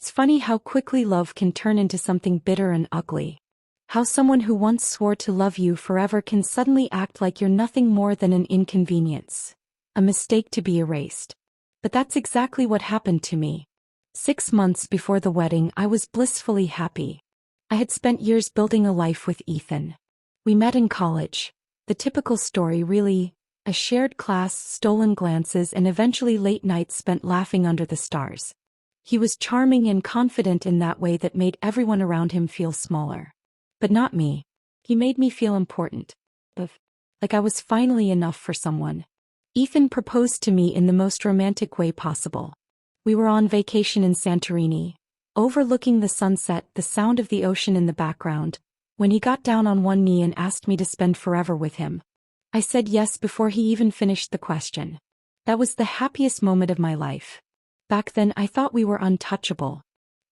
It's funny how quickly love can turn into something bitter and ugly. How someone who once swore to love you forever can suddenly act like you're nothing more than an inconvenience. A mistake to be erased. But that's exactly what happened to me. 6 months before the wedding, I was blissfully happy. I had spent years building a life with Ethan. We met in college. The typical story, really. A shared class, stolen glances, and eventually late nights spent laughing under the stars. He was charming and confident in that way that made everyone around him feel smaller. But not me. He made me feel important. Like I was finally enough for someone. Ethan proposed to me in the most romantic way possible. We were on vacation in Santorini, overlooking the sunset, the sound of the ocean in the background, when he got down on one knee and asked me to spend forever with him. I said yes before he even finished the question. That was the happiest moment of my life. Back then I thought we were untouchable.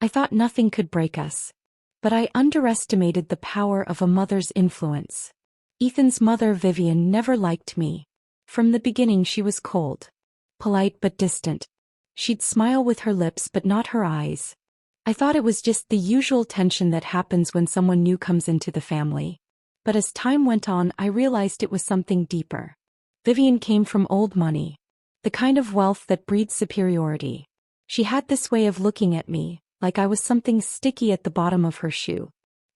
I thought nothing could break us. But I underestimated the power of a mother's influence. Ethan's mother, Vivian, never liked me. From the beginning she was cold. Polite but distant. She'd smile with her lips but not her eyes. I thought it was just the usual tension that happens when someone new comes into the family. But as time went on, I realized it was something deeper. Vivian came from old money. The kind of wealth that breeds superiority. She had this way of looking at me, like I was something sticky at the bottom of her shoe.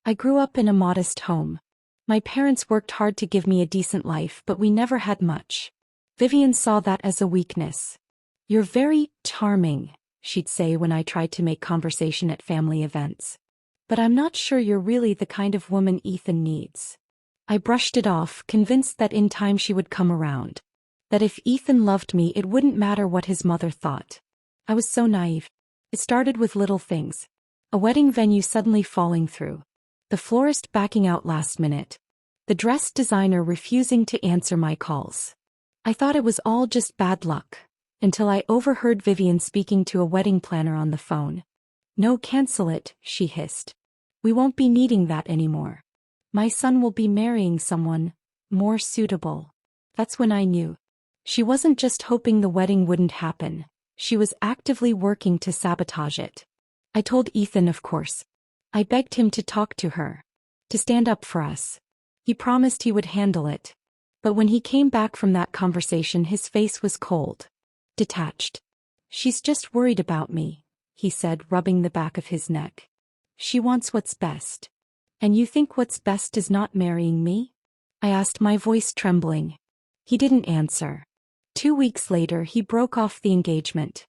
I grew up in a modest home. My parents worked hard to give me a decent life, but we never had much. Vivian saw that as a weakness. "You're very charming," she'd say when I tried to make conversation at family events. "But I'm not sure you're really the kind of woman Ethan needs." I brushed it off, convinced that in time she would come around. That if Ethan loved me, it wouldn't matter what his mother thought. I was so naive. It started with little things. A wedding venue suddenly falling through. The florist backing out last minute. The dress designer refusing to answer my calls. I thought it was all just bad luck. Until I overheard Vivian speaking to a wedding planner on the phone. "No, cancel it," she hissed. "We won't be needing that anymore. My son will be marrying someone more suitable." That's when I knew. She wasn't just hoping the wedding wouldn't happen. She was actively working to sabotage it. I told Ethan, of course. I begged him to talk to her. To stand up for us. He promised he would handle it. But when he came back from that conversation, his face was cold. Detached. "She's just worried about me," he said, rubbing the back of his neck. "She wants what's best." "And you think what's best is not marrying me?" I asked, my voice trembling. He didn't answer. 2 weeks later, he broke off the engagement.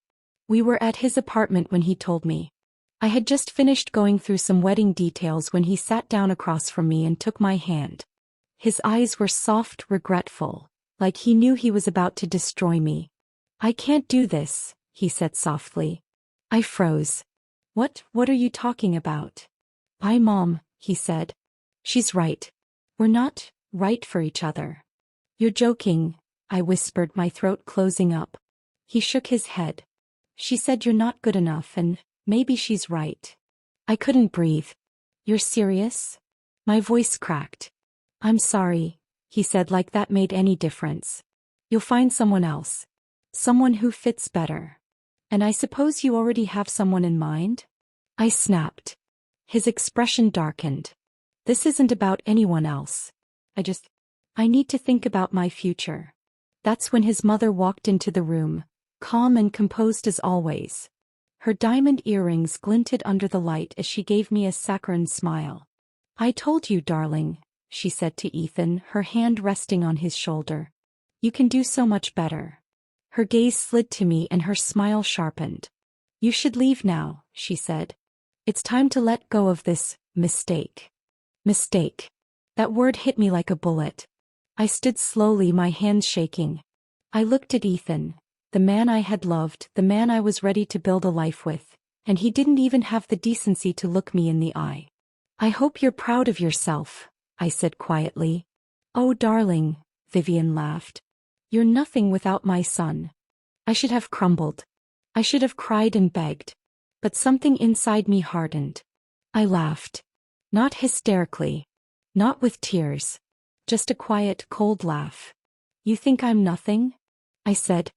We were at his apartment when he told me. I had just finished going through some wedding details when he sat down across from me and took my hand. His eyes were soft, regretful, like he knew he was about to destroy me. "I can't do this," he said softly. I froze. What are you talking about?" "Bye, Mom," he said. "She's right. We're not right for each other." "You're joking," I whispered, my throat closing up. He shook his head. "She said you're not good enough, and maybe she's right." I couldn't breathe. "You're serious?" My voice cracked. "I'm sorry," he said, like that made any difference. "You'll find someone else. Someone who fits better. And I suppose you already have someone in mind?" I snapped. His expression darkened. "This isn't about anyone else. I need to think about my future." That's when his mother walked into the room, calm and composed as always. Her diamond earrings glinted under the light as she gave me a saccharine smile. "I told you, darling," she said to Ethan, her hand resting on his shoulder. "You can do so much better." Her gaze slid to me and her smile sharpened. "You should leave now," she said. "It's time to let go of this mistake." Mistake. That word hit me like a bullet. I stood slowly, my hands shaking. I looked at Ethan, the man I had loved, the man I was ready to build a life with, and he didn't even have the decency to look me in the eye. "I hope you're proud of yourself," I said quietly. "Oh, darling," Vivian laughed. "You're nothing without my son." I should have crumbled. I should have cried and begged. But something inside me hardened. I laughed. Not hysterically. Not with tears. Just a quiet, cold laugh. "You think I'm nothing?" I said.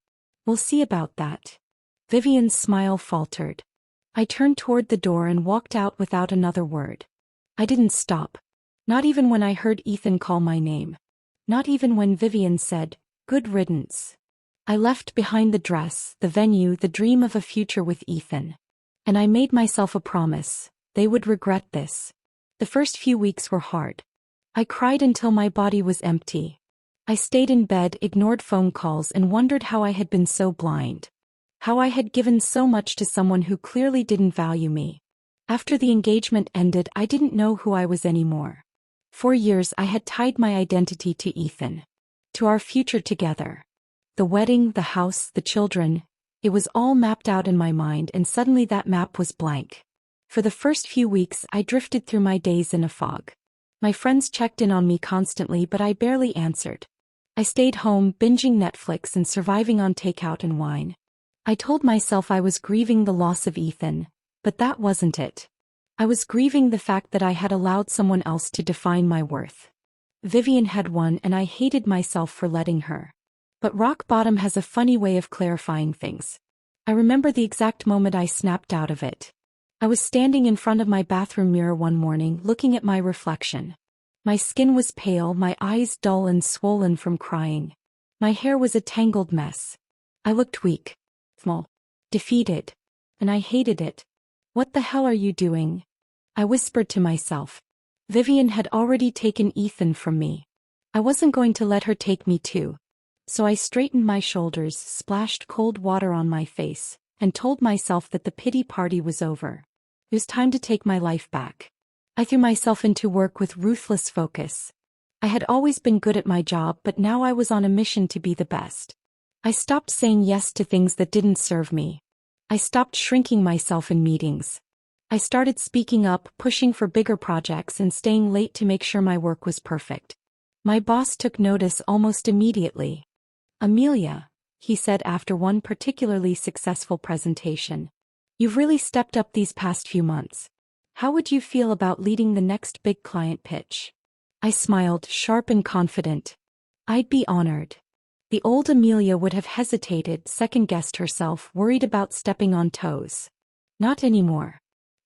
"We'll see about that." Vivian's smile faltered. I turned toward the door and walked out without another word. I didn't stop. Not even when I heard Ethan call my name. Not even when Vivian said, "Good riddance." I left behind the dress, the venue, the dream of a future with Ethan. And I made myself a promise: they would regret this. The first few weeks were hard. I cried until my body was empty. I stayed in bed, ignored phone calls, and wondered how I had been so blind. How I had given so much to someone who clearly didn't value me. After the engagement ended, I didn't know who I was anymore. For years I had tied my identity to Ethan. To our future together. The wedding, the house, the children. It was all mapped out in my mind, and suddenly that map was blank. For the first few weeks I drifted through my days in a fog. My friends checked in on me constantly, but I barely answered. I stayed home, binging Netflix and surviving on takeout and wine. I told myself I was grieving the loss of Ethan, but that wasn't it. I was grieving the fact that I had allowed someone else to define my worth. Vivian had won, and I hated myself for letting her. But rock bottom has a funny way of clarifying things. I remember the exact moment I snapped out of it. I was standing in front of my bathroom mirror one morning, looking at my reflection. My skin was pale, my eyes dull and swollen from crying. My hair was a tangled mess. I looked weak, small, defeated. And I hated it. "What the hell are you doing?" I whispered to myself. Vivian had already taken Ethan from me. I wasn't going to let her take me too. So I straightened my shoulders, splashed cold water on my face, and told myself that the pity party was over. It was time to take my life back. I threw myself into work with ruthless focus. I had always been good at my job, but now I was on a mission to be the best. I stopped saying yes to things that didn't serve me. I stopped shrinking myself in meetings. I started speaking up, pushing for bigger projects, and staying late to make sure my work was perfect. My boss took notice almost immediately. "Amelia," he said after one particularly successful presentation, "you've really stepped up these past few months. How would you feel about leading the next big client pitch?" I smiled, sharp and confident. "I'd be honored." The old Amelia would have hesitated, second-guessed herself, worried about stepping on toes. Not anymore.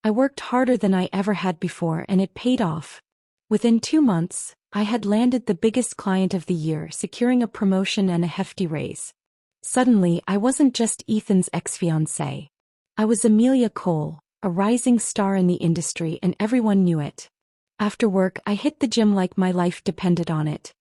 I worked harder than I ever had before, and it paid off. Within 2 months, I had landed the biggest client of the year, securing a promotion and a hefty raise. Suddenly, I wasn't just Ethan's ex-fiancé. I was Amelia Cole, a rising star in the industry, and everyone knew it. After work, I hit the gym like my life depended on it.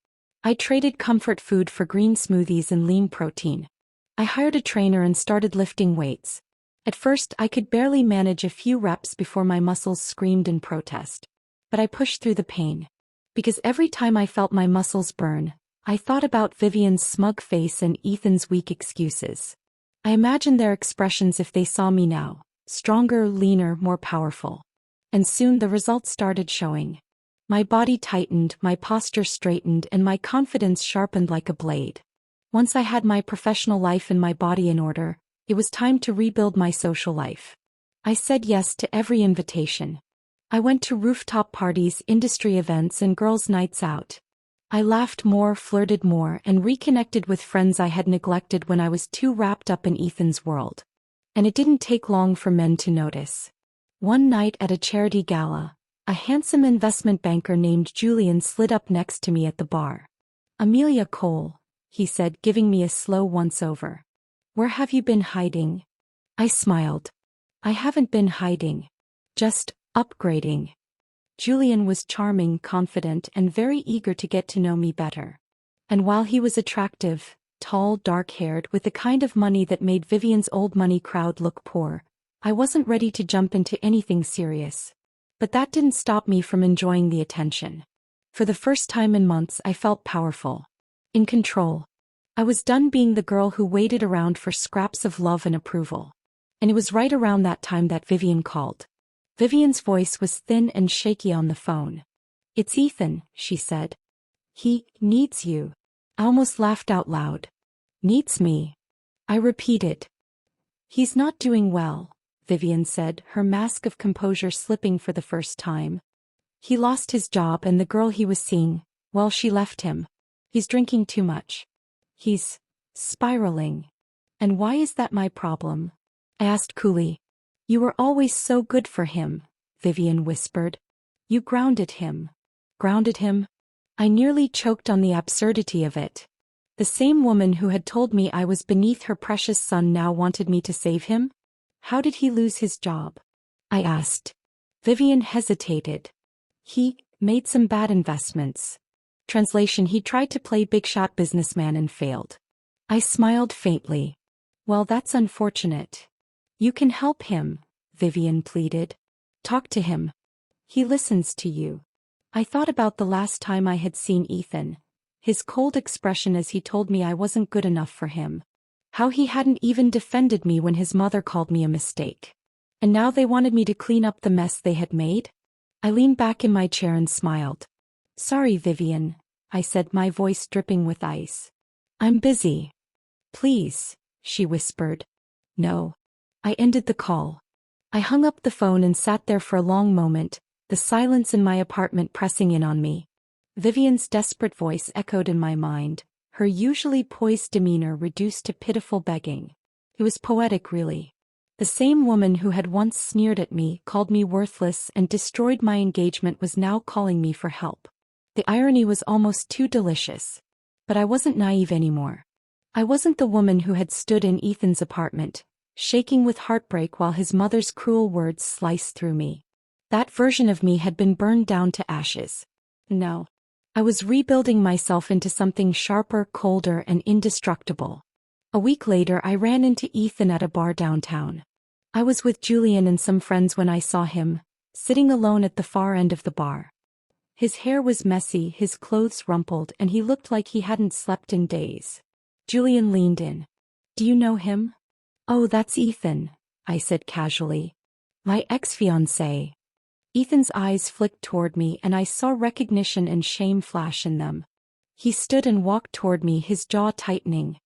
I traded comfort food for green smoothies and lean protein. I hired a trainer and started lifting weights. At first, I could barely manage a few reps before my muscles screamed in protest. But I pushed through the pain. Because every time I felt my muscles burn, I thought about Vivian's smug face and Ethan's weak excuses. I imagined their expressions if they saw me now, stronger, leaner, more powerful. And soon the results started showing. My body tightened, my posture straightened, and my confidence sharpened like a blade. Once I had my professional life and my body in order, it was time to rebuild my social life. I said yes to every invitation. I went to rooftop parties, industry events, and girls' nights out. I laughed more, flirted more, and reconnected with friends I had neglected when I was too wrapped up in Ethan's world. And it didn't take long for men to notice. One night at a charity gala, a handsome investment banker named Julian slid up next to me at the bar. "Amelia Cole," he said, giving me a slow once-over. "Where have you been hiding?" I smiled. "I haven't been hiding. Just upgrading." Julian was charming, confident, and very eager to get to know me better. And while he was attractive, tall, dark-haired, with the kind of money that made Vivian's old money crowd look poor, I wasn't ready to jump into anything serious. But that didn't stop me from enjoying the attention. For the first time in months, I felt powerful. In control. I was done being the girl who waited around for scraps of love and approval. And it was right around that time that Vivian called. Vivian's voice was thin and shaky on the phone. "It's Ethan," she said. "He needs you." I almost laughed out loud. "Needs me?" I repeated. "He's not doing well," Vivian said, her mask of composure slipping for the first time. "He lost his job, and the girl he was seeing, well, she left him. He's drinking too much. He's spiraling." "And why is that my problem?" I asked coolly. You were always so good for him, Vivian whispered. You grounded him. Grounded him? I nearly choked on the absurdity of it. The same woman who had told me I was beneath her precious son now wanted me to save him? How did he lose his job? I asked. Vivian hesitated. He made some bad investments. Translation: he tried to play big-shot businessman and failed. I smiled faintly. Well, that's unfortunate. You can help him, Vivian pleaded. Talk to him. He listens to you. I thought about the last time I had seen Ethan. His cold expression as he told me I wasn't good enough for him. How he hadn't even defended me when his mother called me a mistake. And now they wanted me to clean up the mess they had made? I leaned back in my chair and smiled. Sorry, Vivian, I said, my voice dripping with ice. I'm busy. Please, she whispered. No. I ended the call. I hung up the phone and sat there for a long moment, the silence in my apartment pressing in on me. Vivian's desperate voice echoed in my mind, her usually poised demeanor reduced to pitiful begging. It was poetic, really. The same woman who had once sneered at me, called me worthless, and destroyed my engagement was now calling me for help. The irony was almost too delicious. But I wasn't naive anymore. I wasn't the woman who had stood in Ethan's apartment, shaking with heartbreak while his mother's cruel words sliced through me. That version of me had been burned down to ashes. No. I was rebuilding myself into something sharper, colder, and indestructible. A week later I ran into Ethan at a bar downtown. I was with Julian and some friends when I saw him, sitting alone at the far end of the bar. His hair was messy, his clothes rumpled, and he looked like he hadn't slept in days. Julian leaned in. Do you know him? Oh, that's Ethan, I said casually. My ex-fiancé. Ethan's eyes flicked toward me and I saw recognition and shame flash in them. He stood and walked toward me, his jaw tightening.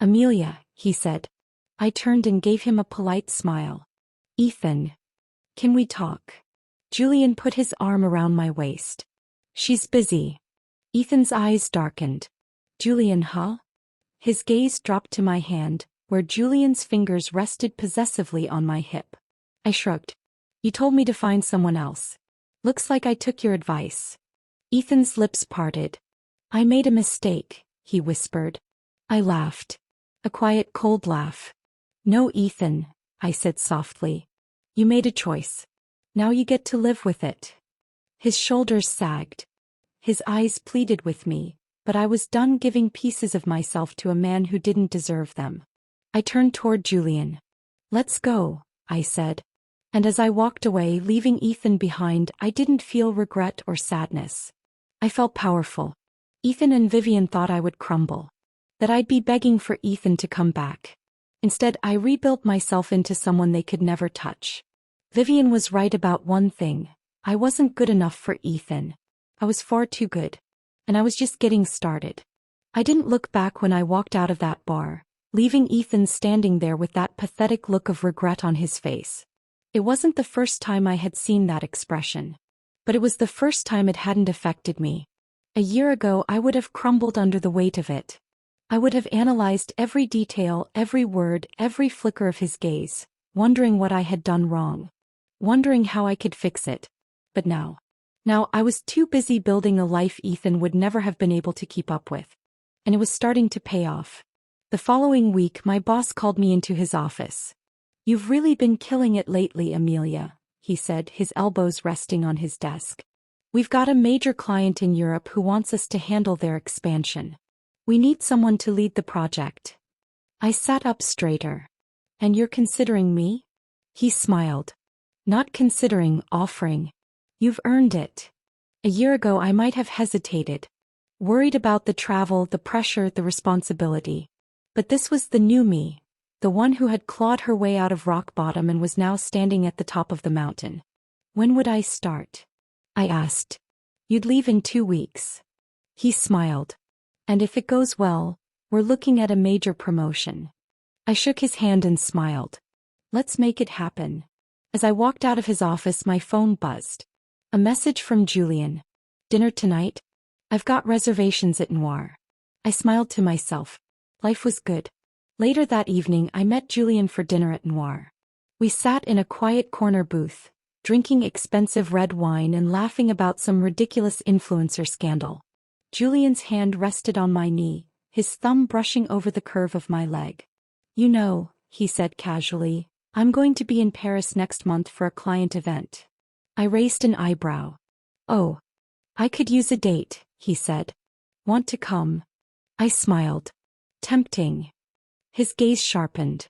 Amelia, he said. I turned and gave him a polite smile. Ethan. Can we talk? Julian put his arm around my waist. She's busy. Ethan's eyes darkened. Julian, huh? His gaze dropped to my hand, where Julian's fingers rested possessively on my hip. I shrugged. You told me to find someone else. Looks like I took your advice. Ethan's lips parted. I made a mistake, he whispered. I laughed. A quiet, cold laugh. No, Ethan, I said softly. You made a choice. Now you get to live with it. His shoulders sagged. His eyes pleaded with me, but I was done giving pieces of myself to a man who didn't deserve them. I turned toward Julian. Let's go, I said. And as I walked away, leaving Ethan behind, I didn't feel regret or sadness. I felt powerful. Ethan and Vivian thought I would crumble. That I'd be begging for Ethan to come back. Instead, I rebuilt myself into someone they could never touch. Vivian was right about one thing. I wasn't good enough for Ethan. I was far too good. And I was just getting started. I didn't look back when I walked out of that bar, leaving Ethan standing there with that pathetic look of regret on his face. It wasn't the first time I had seen that expression. But it was the first time it hadn't affected me. A year ago I would have crumbled under the weight of it. I would have analyzed every detail, every word, every flicker of his gaze, wondering what I had done wrong. Wondering how I could fix it. But now I was too busy building a life Ethan would never have been able to keep up with. And it was starting to pay off. The following week my boss called me into his office. You've really been killing it lately, Amelia, he said, his elbows resting on his desk. We've got a major client in Europe who wants us to handle their expansion. We need someone to lead the project. I sat up straighter. And you're considering me? He smiled. Not considering, offering. You've earned it. A year ago I might have hesitated. Worried about the travel, the pressure, the responsibility. But this was the new me. The one who had clawed her way out of rock bottom and was now standing at the top of the mountain. When would I start? I asked. You'd leave in 2 weeks. He smiled. And if it goes well, we're looking at a major promotion. I shook his hand and smiled. Let's make it happen. As I walked out of his office, my phone buzzed. A message from Julian. Dinner tonight? I've got reservations at Noir. I smiled to myself. Life was good. Later that evening I met Julian for dinner at Noir. We sat in a quiet corner booth, drinking expensive red wine and laughing about some ridiculous influencer scandal. Julian's hand rested on my knee, his thumb brushing over the curve of my leg. "You know," he said casually, "I'm going to be in Paris next month for a client event." I raised an eyebrow. "Oh. I could use a date," he said. "Want to come?" I smiled. Tempting. His gaze sharpened.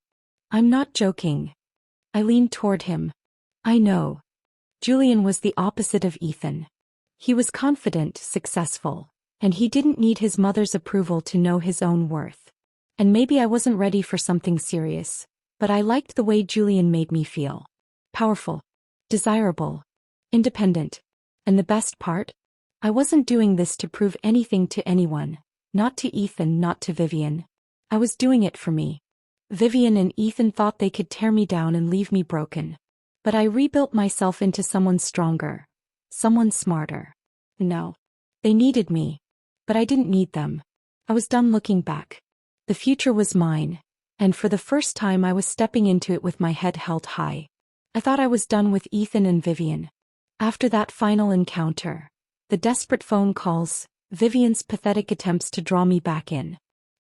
"I'm not joking." I leaned toward him. "I know." Julian was the opposite of Ethan. He was confident, successful, and he didn't need his mother's approval to know his own worth. And maybe I wasn't ready for something serious, but I liked the way Julian made me feel. Powerful. Desirable. Independent. And the best part? I wasn't doing this to prove anything to anyone. Not to Ethan, not to Vivian. I was doing it for me. Vivian and Ethan thought they could tear me down and leave me broken. But I rebuilt myself into someone stronger. Someone smarter. No. They needed me. But I didn't need them. I was done looking back. The future was mine. And for the first time I was stepping into it with my head held high. I thought I was done with Ethan and Vivian. After that final encounter, the desperate phone calls, Vivian's pathetic attempts to draw me back in.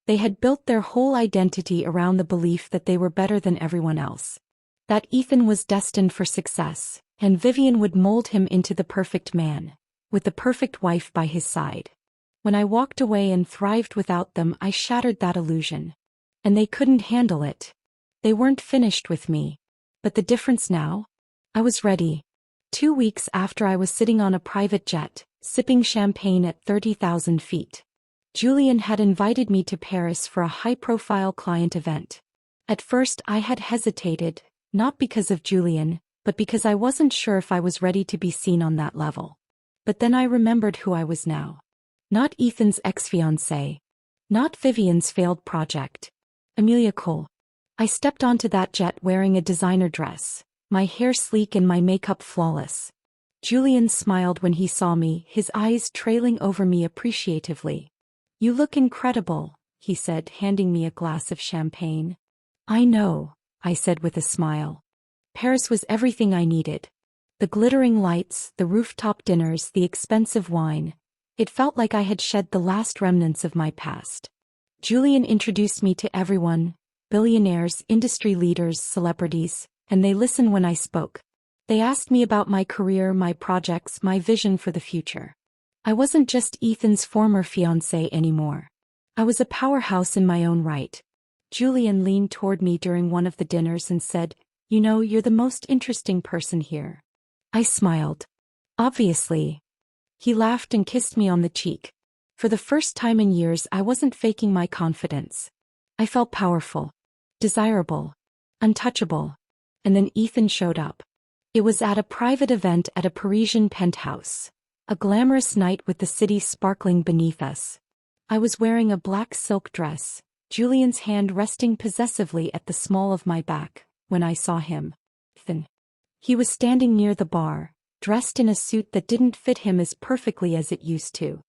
They had built their whole identity around the belief that they were better than everyone else. That Ethan was destined for success, and Vivian would mold him into the perfect man, with the perfect wife by his side. When I walked away and thrived without them, I shattered that illusion. And they couldn't handle it. They weren't finished with me. But the difference now? I was ready. 2 weeks after, I was sitting on a private jet, sipping champagne at 30,000 feet. Julian had invited me to Paris for a high-profile client event. At first I had hesitated, not because of Julian, but because I wasn't sure if I was ready to be seen on that level. But then I remembered who I was now. Not Ethan's ex-fiancé. Not Vivian's failed project. Amelia Cole. I stepped onto that jet wearing a designer dress, my hair sleek and my makeup flawless. Julian smiled when he saw me, his eyes trailing over me appreciatively. "You look incredible," he said, handing me a glass of champagne. "I know," I said with a smile. Paris was everything I needed. The glittering lights, the rooftop dinners, the expensive wine. It felt like I had shed the last remnants of my past. Julian introduced me to everyone, billionaires, industry leaders, celebrities, and they listened when I spoke. They asked me about my career, my projects, my vision for the future. I wasn't just Ethan's former fiancé anymore. I was a powerhouse in my own right. Julian leaned toward me during one of the dinners and said, "You know, you're the most interesting person here." I smiled. "Obviously." He laughed and kissed me on the cheek. For the first time in years, I wasn't faking my confidence. I felt powerful, desirable, untouchable. And then Ethan showed up. It was at a private event at a Parisian penthouse. A glamorous night with the city sparkling beneath us. I was wearing a black silk dress, Julian's hand resting possessively at the small of my back, when I saw him. Ethan. He was standing near the bar, dressed in a suit that didn't fit him as perfectly as it used to.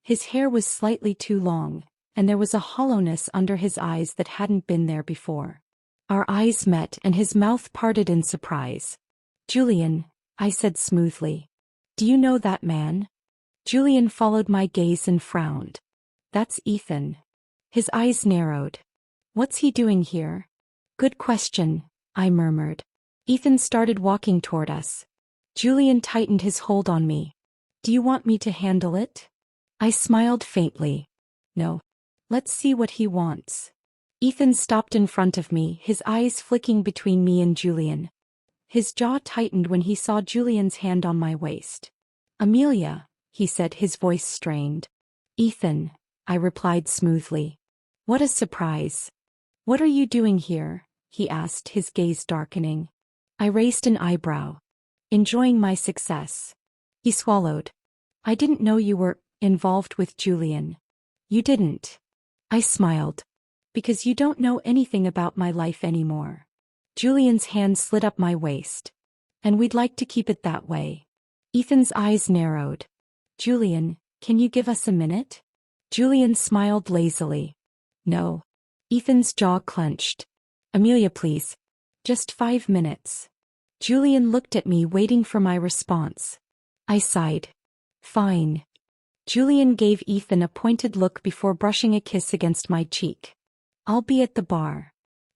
His hair was slightly too long, and there was a hollowness under his eyes that hadn't been there before. Our eyes met and his mouth parted in surprise. "Julian," I said smoothly. "Do you know that man?" Julian followed my gaze and frowned. "That's Ethan." His eyes narrowed. "What's he doing here?" "Good question," I murmured. Ethan started walking toward us. Julian tightened his hold on me. "Do you want me to handle it?" I smiled faintly. "No. Let's see what he wants." Ethan stopped in front of me, his eyes flicking between me and Julian. His jaw tightened when he saw Julian's hand on my waist. "Amelia," he said, his voice strained. "Ethan," I replied smoothly. "What a surprise." "What are you doing here?" he asked, his gaze darkening. I raised an eyebrow. "Enjoying my success." He swallowed. "I didn't know you were involved with Julian." "You didn't." I smiled. "Because you don't know anything about my life anymore." Julian's hand slid up my waist. "And we'd like to keep it that way." Ethan's eyes narrowed. "Julian, can you give us a minute?" Julian smiled lazily. "No." Ethan's jaw clenched. "Amelia, please. Just 5 minutes. Julian looked at me waiting for my response. I sighed. Fine. Julian gave Ethan a pointed look before brushing a kiss against my cheek. I'll be at the bar.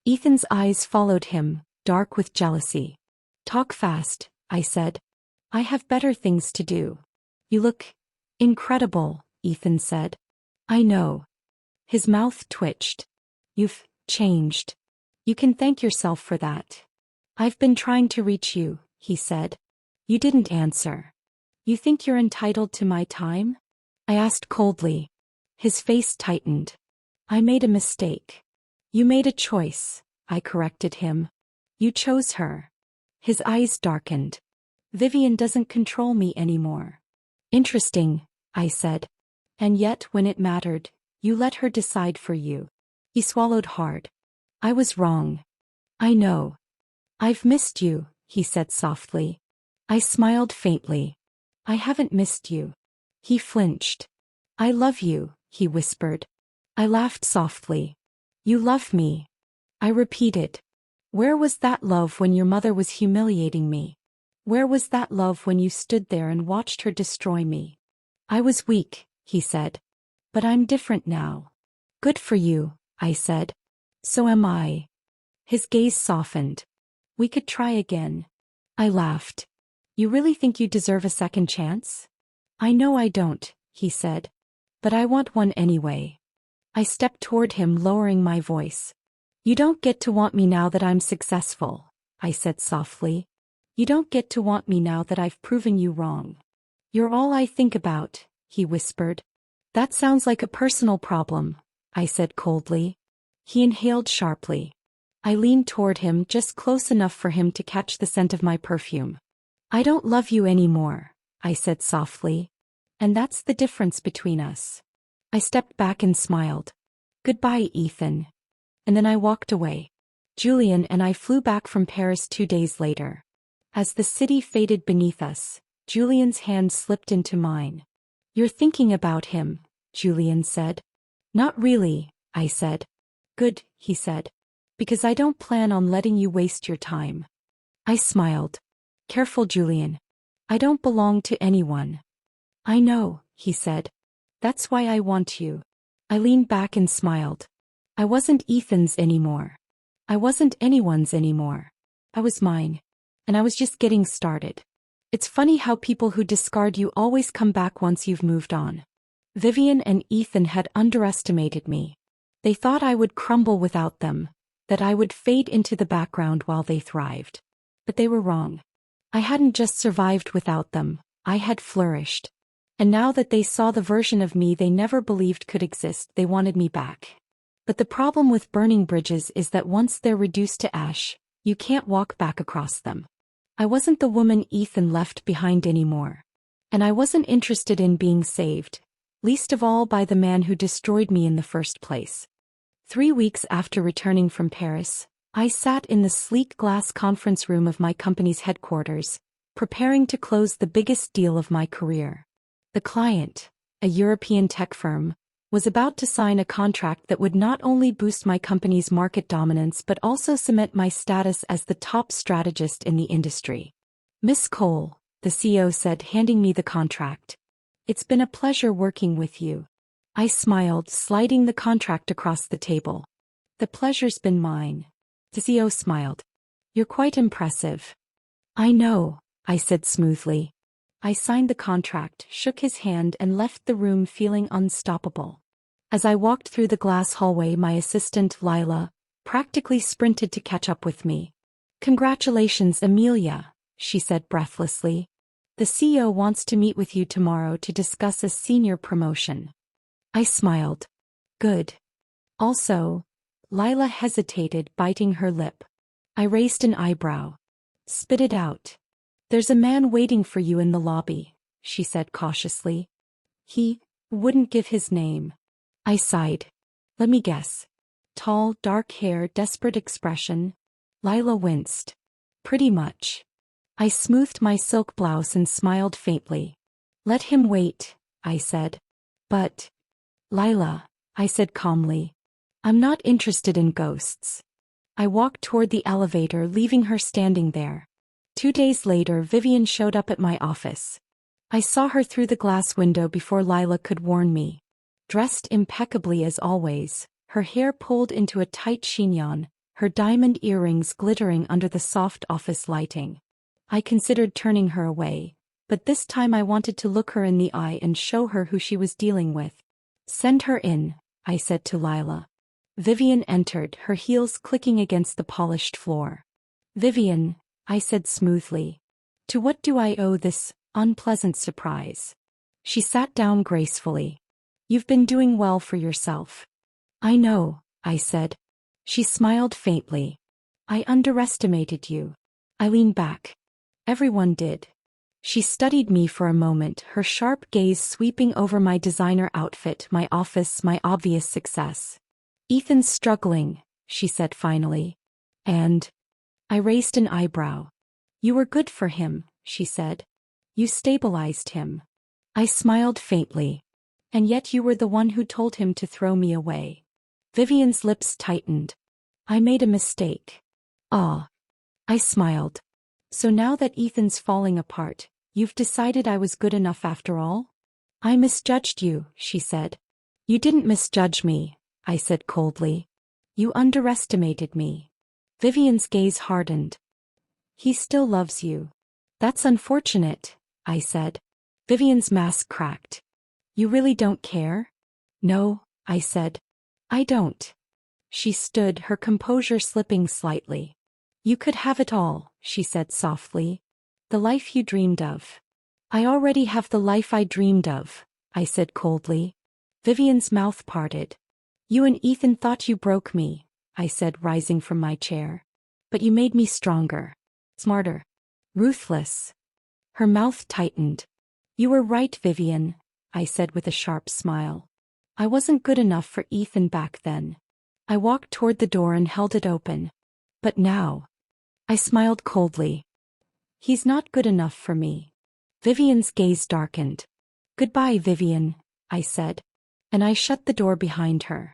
Ethan's eyes followed him, dark with jealousy. Talk fast, I said. I have better things to do. You look incredible, Ethan said. I know. His mouth twitched. You've changed. You can thank yourself for that. I've been trying to reach you, he said. You didn't answer. You think you're entitled to my time? I asked coldly. His face tightened. I made a mistake. You made a choice, I corrected him. You chose her. His eyes darkened. Vivian doesn't control me anymore. Interesting, I said. And yet when it mattered, you let her decide for you. He swallowed hard. I was wrong. I know. I've missed you, he said softly. I smiled faintly. I haven't missed you. He flinched. I love you, he whispered. I laughed softly. You love me. I repeated. Where was that love when your mother was humiliating me? Where was that love when you stood there and watched her destroy me? I was weak, he said. But I'm different now. Good for you, I said. So am I. His gaze softened. We could try again. I laughed. You really think you deserve a second chance? I know I don't, he said. But I want one anyway. I stepped toward him, lowering my voice. You don't get to want me now that I'm successful, I said softly. You don't get to want me now that I've proven you wrong. You're all I think about, he whispered. That sounds like a personal problem, I said coldly. He inhaled sharply. I leaned toward him just close enough for him to catch the scent of my perfume. I don't love you anymore, I said softly. And that's the difference between us. I stepped back and smiled. Goodbye, Ethan. And then I walked away. Julian and I flew back from Paris 2 days later. As the city faded beneath us, Julian's hand slipped into mine. You're thinking about him, Julian said. Not really, I said. Good, he said. Because I don't plan on letting you waste your time. I smiled. Careful, Julian. I don't belong to anyone. I know, he said. That's why I want you. I leaned back and smiled. I wasn't Ethan's anymore. I wasn't anyone's anymore. I was mine. And I was just getting started. It's funny how people who discard you always come back once you've moved on. Vivian and Ethan had underestimated me. They thought I would crumble without them, that I would fade into the background while they thrived. But they were wrong. I hadn't just survived without them, I had flourished. And now that they saw the version of me they never believed could exist, they wanted me back. But the problem with burning bridges is that once they're reduced to ash, you can't walk back across them. I wasn't the woman Ethan left behind anymore. And I wasn't interested in being saved, least of all by the man who destroyed me in the first place. 3 weeks after returning from Paris, I sat in the sleek glass conference room of my company's headquarters, preparing to close the biggest deal of my career. The client, a European tech firm, was about to sign a contract that would not only boost my company's market dominance but also cement my status as the top strategist in the industry. Miss Cole, the CEO said, handing me the contract. It's been a pleasure working with you. I smiled, sliding the contract across the table. The pleasure's been mine. The CEO smiled. You're quite impressive. I know, I said smoothly. I signed the contract, shook his hand and left the room feeling unstoppable. As I walked through the glass hallway, my assistant, Lila, practically sprinted to catch up with me. Congratulations, Amelia, she said breathlessly. The CEO wants to meet with you tomorrow to discuss a senior promotion. I smiled. Good. Also, Lila hesitated, biting her lip. I raised an eyebrow. Spit it out. There's a man waiting for you in the lobby, she said cautiously. He wouldn't give his name. I sighed. Let me guess. Tall, dark hair, desperate expression. Lila winced. Pretty much. I smoothed my silk blouse and smiled faintly. Let him wait, I said. But, Lila, I said calmly, I'm not interested in ghosts. I walked toward the elevator, leaving her standing there. 2 days later, Vivian showed up at my office. I saw her through the glass window before Lila could warn me. Dressed impeccably as always, her hair pulled into a tight chignon, her diamond earrings glittering under the soft office lighting. I considered turning her away, but this time I wanted to look her in the eye and show her who she was dealing with. "Send her in," I said to Lila. Vivian entered, her heels clicking against the polished floor. "Vivian," I said smoothly. "To what do I owe this unpleasant surprise?" She sat down gracefully. "You've been doing well for yourself." "I know," I said. She smiled faintly. "I underestimated you." I leaned back. "Everyone did." She studied me for a moment, her sharp gaze sweeping over my designer outfit, my office, my obvious success. "Ethan's struggling," she said finally. "And?" I raised an eyebrow. "You were good for him," she said. "You stabilized him." I smiled faintly. "And yet you were the one who told him to throw me away." Vivian's lips tightened. "I made a mistake." "Ah." I smiled. "So now that Ethan's falling apart, you've decided I was good enough after all?" "I misjudged you," she said. "You didn't misjudge me," I said coldly. "You underestimated me." Vivian's gaze hardened. "He still loves you." "That's unfortunate," I said. Vivian's mask cracked. "You really don't care?" "No," I said. "I don't." She stood, her composure slipping slightly. "You could have it all," she said softly. "The life you dreamed of." "I already have the life I dreamed of," I said coldly. Vivian's mouth parted. "You and Ethan thought you broke me," I said, rising from my chair. "But you made me stronger. Smarter. Ruthless." Her mouth tightened. "You were right, Vivian," I said with a sharp smile. "I wasn't good enough for Ethan back then." I walked toward the door and held it open. "But now." I smiled coldly. "He's not good enough for me." Vivian's gaze darkened. "Goodbye, Vivian," I said. And I shut the door behind her.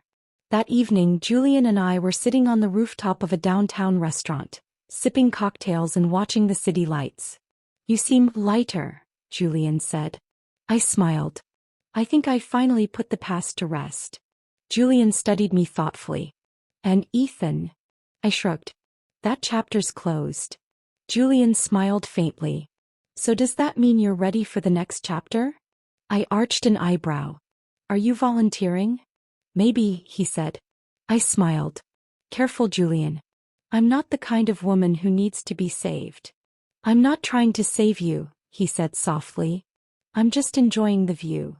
That evening, Julian and I were sitting on the rooftop of a downtown restaurant, sipping cocktails and watching the city lights. "You seem lighter," Julian said. I smiled. "I think I finally put the past to rest." Julian studied me thoughtfully. "And Ethan?" I shrugged. "That chapter's closed." Julian smiled faintly. "So does that mean you're ready for the next chapter?" I arched an eyebrow. "Are you volunteering?" "Maybe," he said. I smiled. "Careful, Julian. I'm not the kind of woman who needs to be saved." "I'm not trying to save you," he said softly. "I'm just enjoying the view."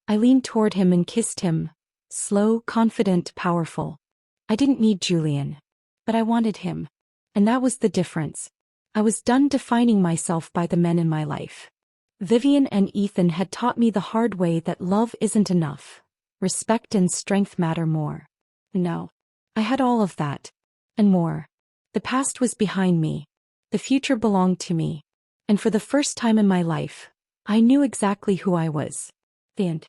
I leaned toward him and kissed him. Slow, confident, powerful. I didn't need Julian. But I wanted him. And that was the difference. I was done defining myself by the men in my life. Vivian and Ethan had taught me the hard way that love isn't enough. Respect and strength matter more. No. I had all of that. And more. The past was behind me. The future belonged to me. And for the first time in my life, I knew exactly who I was. The end.